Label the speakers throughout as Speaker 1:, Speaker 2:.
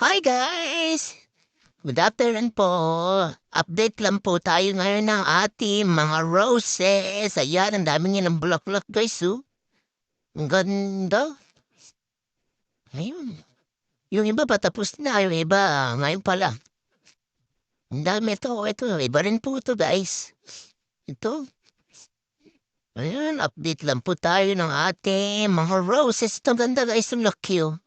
Speaker 1: Hi guys! Good afternoon po. Update lang po tayo ngayon ng ating mga roses. Ayan, ang dami niya ng bulaklak guys, oh. Ang ganda. Ayun. Yung iba patapos na, yung iba ngayon pala. Ang dami ito. Iba rin po ito guys. Ito. Ayan, update lang po tayo ng ating mga roses. Ito ganda guys, ang laki oh.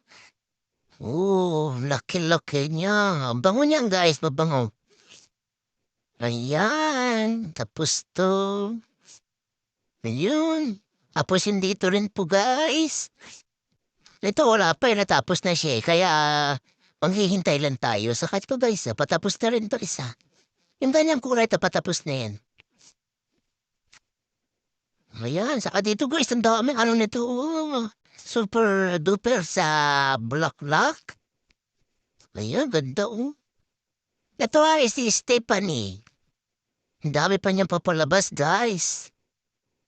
Speaker 1: Laki-laki niya. Ang bango niyan guys, mabango. Ayan, tapos to. Ayun. Tapos hindi ito rin po guys. Ito wala pa natapos na siya kaya manghihintay lang tayo. Saka ito guys, patapos na rin to isa. Yung ganyang kulay ito patapos na yan. Ayan, saka dito guys, ang dami. Ano nito? Super duper sa bulaklak. Ayan, ganda oh. Ito ay si Stephanie. Ang dami pa niyang papalabas guys.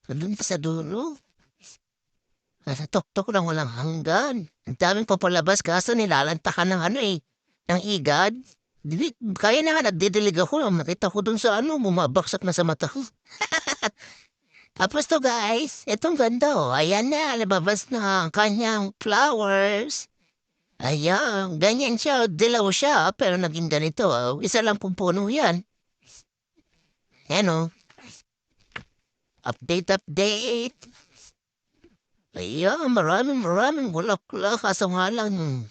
Speaker 1: Doon pa sa dulo. Nasa tuktok lang walang hanggan. Ang daming papalabas kaso nilalantakan ng ng igad. Kaya na nga nagdidilig ako. Nakita ko dun sa bumabaksak na sa mata ko. Tapos to guys, etong ganda oh. Ayan na, lababas na ang kanyang flowers. Ayan, ganyan siya. Dilaw siya, pero naging ganito. Isa lang pong puno yan. Yan oh. Update. Ayan, maraming bulaklak. Kaso nga lang,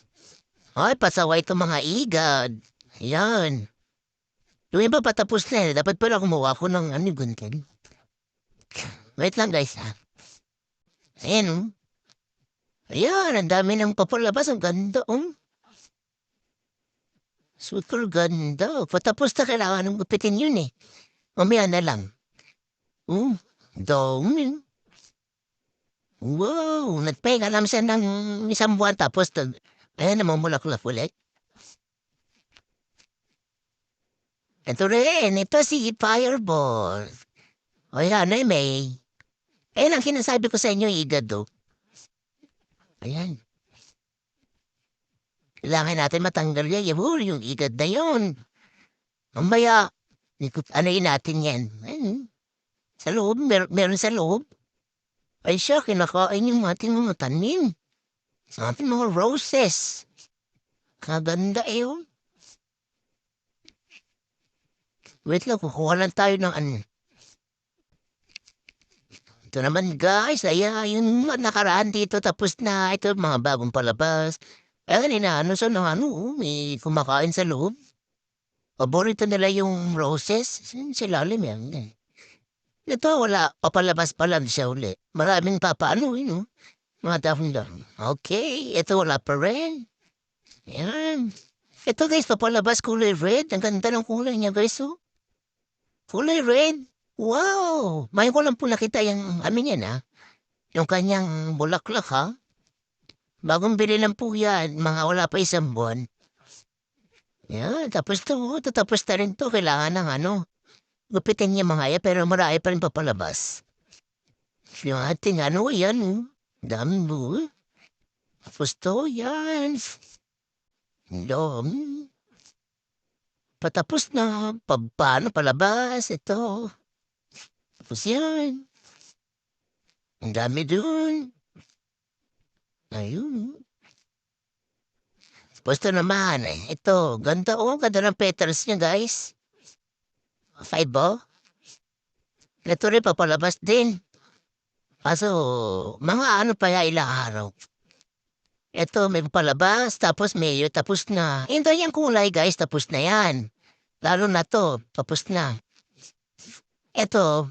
Speaker 1: ay, pasaway itong mga igad. Ayan. Yung iba patapos na eh. Dapat pala kumuha ko ng gunting. Wait lang guys ha. Ayan oh. Ayan, ang dami ng papalabas. Ang ganda oh. Super ganda. Patapos na kailangan ng gupitin yun eh. Mamaya na lang. Oh, dami. Wow, nagpahinga naman siya ng isang buwan tapos ayan, namumulaklak ulit. Ito rin, ito si Fireball. O yan, ay may. Ayan ang sinasabi ko sa inyo, igado. Ayan. Kailangan natin matanggal yan. Yung igad na yun. Mamaya, anoyin natin yan. Ayan. Sa loob, meron sa loob. Ay siya, kinakain yung ating mga tanim. Sa ating mga roses. Kaganda eh. Oh. Wait lang, kukuha lang tayo ng Ito naman guys, yung nakaraan dito tapos na ito mga bagong palabas. Ayan, inaano sa may kumakain sa loob. Paborito nila yung roses. Silalim yan. Ito wala, papalabas pa lang siya uli. Maraming papaano no? Mga dahon lang. Okay, ito wala pa rin. Yan. Ito guys, papalabas kulay red. Ang ganda ng kulay niya guys, oh. Kulay red. Wow! May ko lang po nakita yung niyan, ha? Yung kanyang bulaklak, ha? Bagong bili lang po yan, mga wala pa isang buwan. Yan, tapos tapos na rin to. Kailangan ng gupitin niya mga yan, pero marami pa rin papalabas. Yung ating yan, oh. Dami mo, eh. Tapos to, yan. Dami. Patapos na, paano palabas, ito. Tapos yan. Ang dami dun. Ayun. Tapos to naman, ito. Ganda ganda ng petals niya, guys. 5 oh. Ito rin papalabas din. Kaso, mga pa ya ilang araw. Ito, may palabas, tapos mayo, tapos na. Ito yung kulay, guys, tapos na yan. Lalo na to, tapos na. Ito,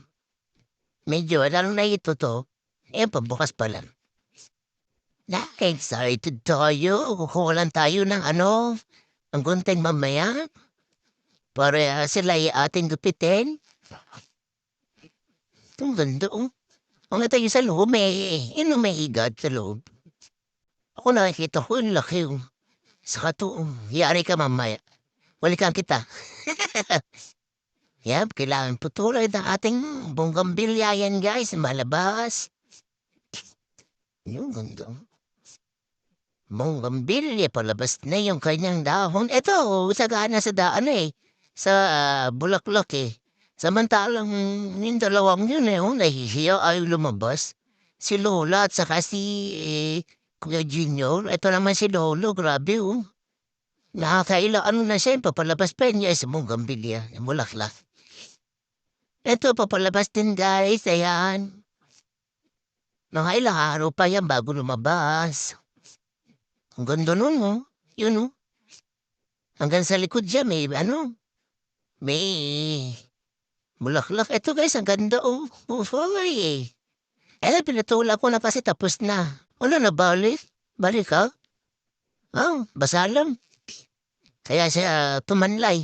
Speaker 1: medyo, lalo na ito to. Pabukas pa lang. Na-excited tayo. Kukuha lang tayo ng ang gunting mamaya. Para sila ating gupitin. Itong ganda, oh. Ang tayo sa loob, may higad sa loob. Ako nakikita ko, yung laki, oh. Saka to, yari ka mamaya. Walikan kita. Yep, kailangan putulay ng ating bonggambilya yan, guys. Malabas. Yung ganda. Bonggambilya palabas na yung kanyang dahon. Eto, sagana sa daan eh. Sa Bulaklak eh. Samantalang yung dalawang yun eh, nahihiya ay lumabas. Si Lola at saka si Kuya Junior. Ito naman si Lolo, grabe oh. Nakakaila, ano na siya, papalabas pa niya sa Bonggambilya, yung Bulaklak. Eto, papalabas din guys, ayan. Mga ilang araw pa yan bago lumabas. Ang ganda nun, oh. Yun, oh. Hanggang sa likod siya may bulaklak. Eto guys, ang ganda, oh. Uy. Pinatula ko na kasi tapos na. Wala na balik. Balik, ha? Basa lang. Kaya siya tumanlay.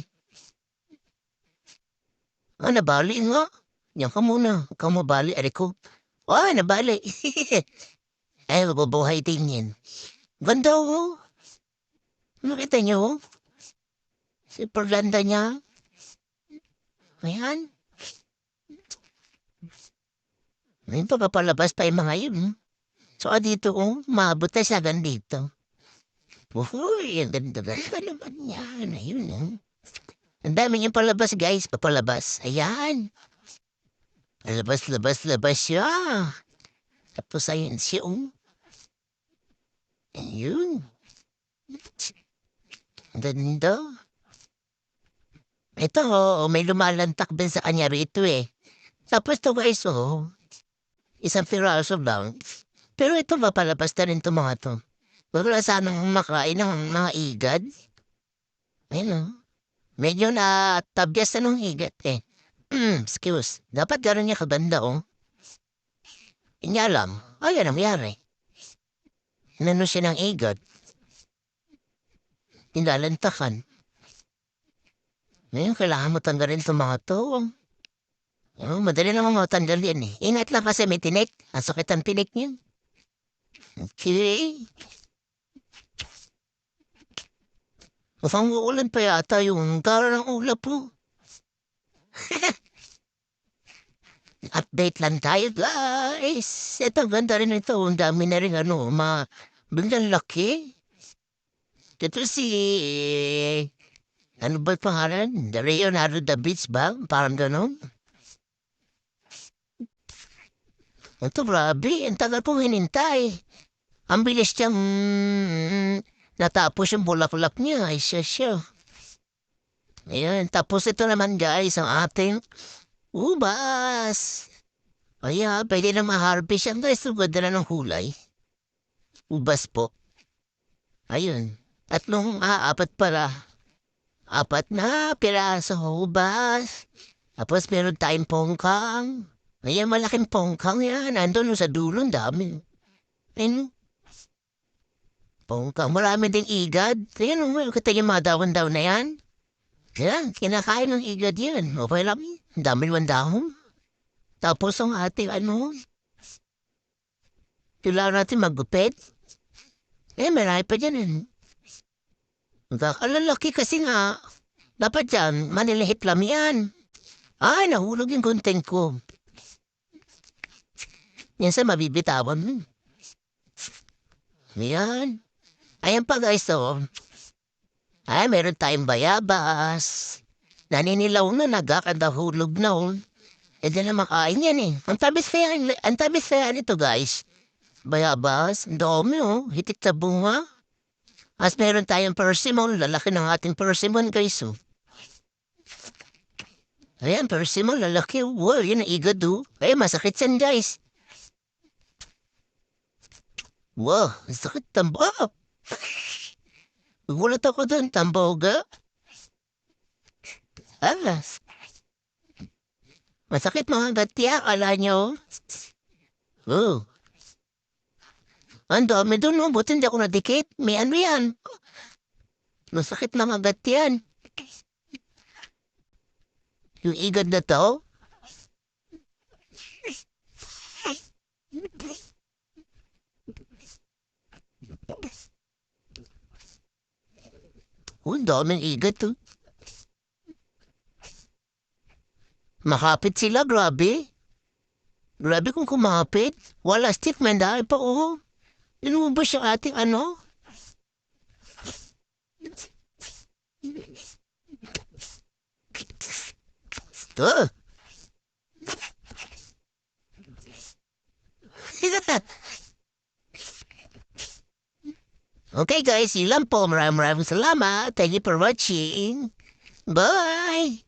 Speaker 1: Nabali nga. Yan ka muna. Ikaw mabali, ari ko. Nabali. Mabubuhay din yan. Ganda, oh. Nakita niyo, oh. Si Perlanda niya. Ayan. May papapalabas pa yung mga yun. So, dito, maabot na siya dito. Uy, ang ganda na naman yan. Ayun, Ang dami niyang palabas, guys. Papalabas. Ayan. Labas siya. Tapos, ayun siya, Ayun. Ang ganda. Ito, may lumalantak din sa kanya rito eh. Tapos to guys, isang piraso lang. Pero ito mapalabas na rin itong mga to. Wala sanang makain ng mga igad. Ayun Medyo na tabyas na ng igat eh. Excuse. Dapat gano'n niya kaganda Hindi alam. Yan ang nangyari. Inano siya ng igad. Tinalantakan. Ngayon, kailangan mo tanggalin itong mga to. Madali naman matanggal yan eh. Ingat lang kasi may tinik. Ang sakit ang tinik niya. Okay. Mukhang uulan pa yata yung gara ng ulap po. Update lang tayo guys. Ito ganda rin ito. Ang dami na rin biglang laki. Ito si ano ba pangalan? Leonardo da Vinci ba? Parang gano'n. Ito grabe. Ang tagal pong hinintay. Ang bilis niyang natapos yung bulaklak niya. Ay siya. Ayan. Tapos ito naman guys, ang ating ubas. Ayan, pwede na ma-harvest yan guys. Ganda na ng kulay. Ubas po. Ayun. Apat pala. 4 na piraso ubas. Tapos meron tayong pongkang. Ayan, malaking pongkang yan. Nandun sa dulo, dami. Ayun. Pongkang, marami ding igad. Ayan, kita yung mga dahon-dahon na yan. Ayan, kinakain ng igad yan. Okay lang. Ang dami naman dahon. Tapos ang ating kailangan natin maggupit. Marami pa dyan. Magkakalalaki kasi nga. Dapat yan, manilihit lang yan. Nahulog yung content ko. Yan sa mabibitawan. Yan. Ayan pa guys, meron tayong bayabas. Naninilaw na, nagkakadahulog na, di na makain yan eh. Ang tabis kaya nito guys. Bayabas, ang dami hitik sa bunga. As meron tayong persimmon, lalaki ng ating persimmon guys Ayan, persimmon, lalaki. Wow, yun ang igad masakit yan guys. Wow, sakit tamba. Gulat ako doon, tamboga. Masakit mga gatiya, kala nyo. Ang dami doon, buti hindi ako nadikit. May ano yan. Masakit mga gatiyan. Yung igad na to. Ang daming igad Makapit sila, grabe. Grabe kung kumapit. Wala stick man dahil pa Inubos yung ating Oh. Okay guys, yun lang po. Maraming salamat. Thank you for watching. Bye!